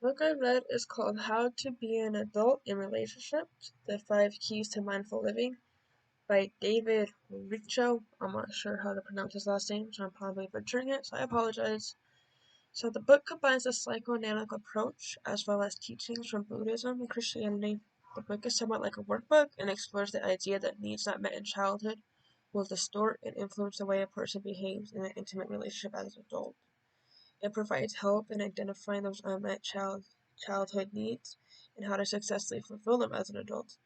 Book I read is called How to Be an Adult in Relationships: The 5 Keys to Mindful Living by David Richo. I'm not sure how to pronounce his last name, so I'm probably butchering it, so I apologize. So the book combines a psychoanalytic approach as well as teachings from Buddhism and Christianity. The book is somewhat like a workbook and explores the idea that needs not met in childhood will distort and influence the way a person behaves in an intimate relationship as an adult. It provides help in identifying those unmet childhood needs and how to successfully fulfill them as an adult.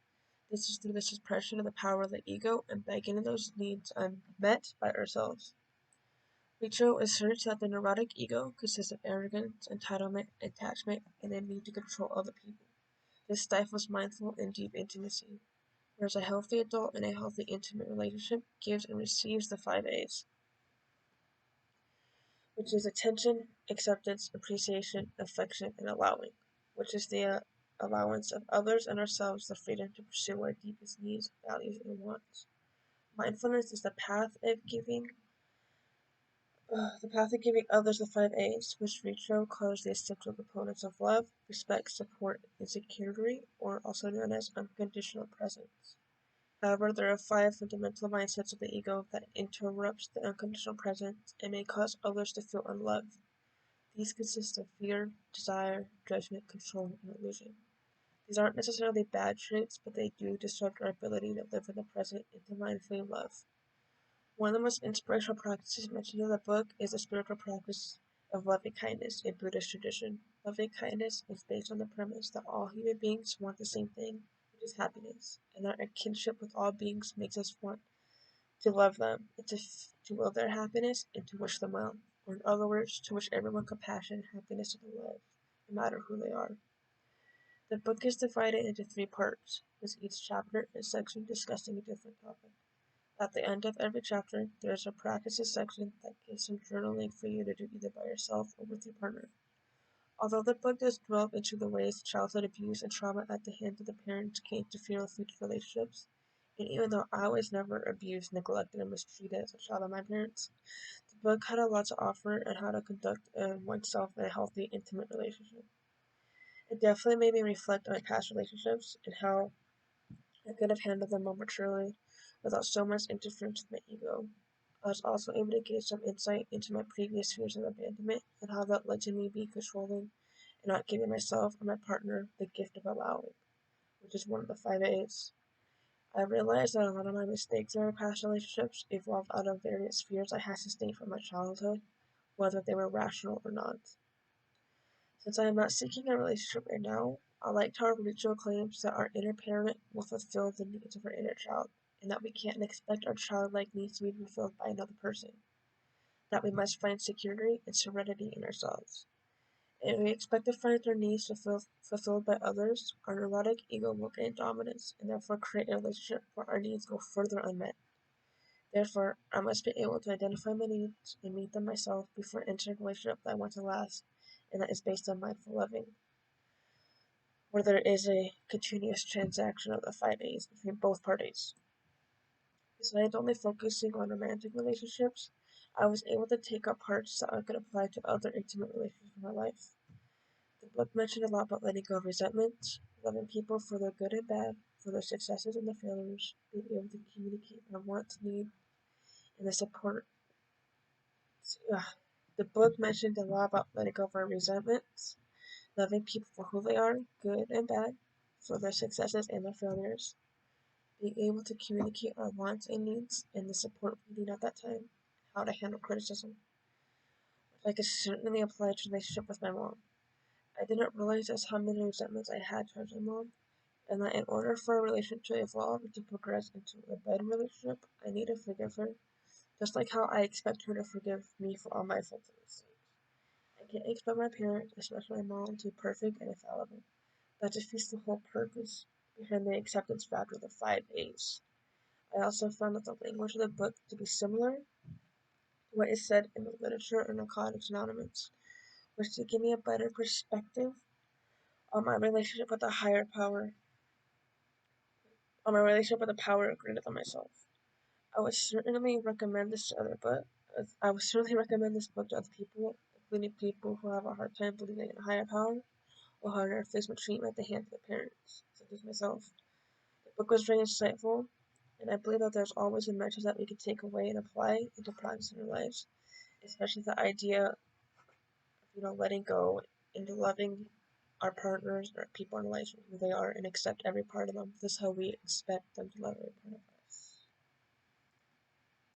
This is through the suppression of the power of the ego and by getting those needs unmet by ourselves. Richo asserts that the neurotic ego consists of arrogance, entitlement, attachment, and a need to control other people. This stifles mindful and deep intimacy, whereas a healthy adult in a healthy intimate relationship gives and receives the 5 A's, which is attention, acceptance, appreciation, affection, and allowing, which is the allowance of others and ourselves the freedom to pursue our deepest needs, values, and wants. Mindfulness is the path of giving others the 5 A's, which Richo calls the essential components of love, respect, support, and security, or also known as unconditional presence. However, there are 5 fundamental mindsets of the ego that interrupts the unconditional presence and may cause others to feel unloved. These consist of fear, desire, judgment, control, and illusion. These aren't necessarily bad traits, but they do disrupt our ability to live in the present and to mindfully love. One of the most inspirational practices mentioned in the book is the spiritual practice of loving kindness in Buddhist tradition. Loving kindness is based on the premise that all human beings want the same thing, which is happiness, and that our kinship with all beings makes us want to love them, and to will their happiness, and to wish them well, or in other words, to wish everyone compassion and happiness in their life, no matter who they are. The book is divided into 3 parts, with each chapter and section discussing a different topic. At the end of every chapter, there is a practices section that gives some journaling for you to do either by yourself or with your partner. Although the book does delve into the ways childhood abuse and trauma at the hands of the parents can interfere with future relationships, and even though I was never abused, neglected, and mistreated as a child by my parents, the book had a lot to offer on how to conduct oneself in a healthy, intimate relationship. It definitely made me reflect on my past relationships and how I could have handled them more maturely without so much interference with my ego. I was also able to gain some insight into my previous fears of abandonment and how that led to me being controlling and not giving myself or my partner the gift of allowing, which is one of the 5 A's. I realized that a lot of my mistakes in my past relationships evolved out of various fears I had sustained from my childhood, whether they were rational or not. Since I am not seeking a relationship right now, I liked how Rachel claims that our inner parent will fulfill the needs of our inner child, and that we can't expect our childlike needs to be fulfilled by another person, that we must find security and serenity in ourselves. And if we expect to find our needs fulfilled by others, our neurotic ego will gain dominance and therefore create a relationship where our needs go further unmet. Therefore, I must be able to identify my needs and meet them myself before entering a relationship that I want to last and that is based on mindful loving, where there is a continuous transaction of the 5 A's between both parties. Besides only focusing on romantic relationships, I was able to take up parts that I could apply to other intimate relationships in my life. The book mentioned a lot about letting go of resentment, loving people for their good and bad, for their successes and their failures, being able to communicate our wants, needs, and the support. The book mentioned a lot about letting go of our resentments, loving people for who they are, good and bad, for their successes and their failures, being able to communicate our wants and needs and the support we need at that time, how to handle criticism, which I could certainly apply to relationship with my mom. I didn't realize just how many resentments I had towards my mom, and that in order for a relationship to evolve and to progress into a better relationship, I need to forgive her, just like how I expect her to forgive me for all my faults and mistakes. I can't expect my parents, especially my mom, to be perfect and infallible. That defeats the whole purpose behind the acceptance factor of the 5 A's. I also found that the language of the book to be similar to what is said in the literature of Narcotics Anonymous, which to give me a better perspective on my relationship with a higher power, on my relationship with a power greater than myself. I would certainly recommend this to other book. I would certainly recommend this book to other people, including people who have a hard time believing in a higher power, or harder physical treatment at the hands of the parents, such as myself. The book was very insightful, and I believe that there's always a message that we can take away and apply into practice in our lives, especially the idea of, letting go into loving our partners or people in our lives for who they are and accept every part of them. This is how we expect them to love every part of us.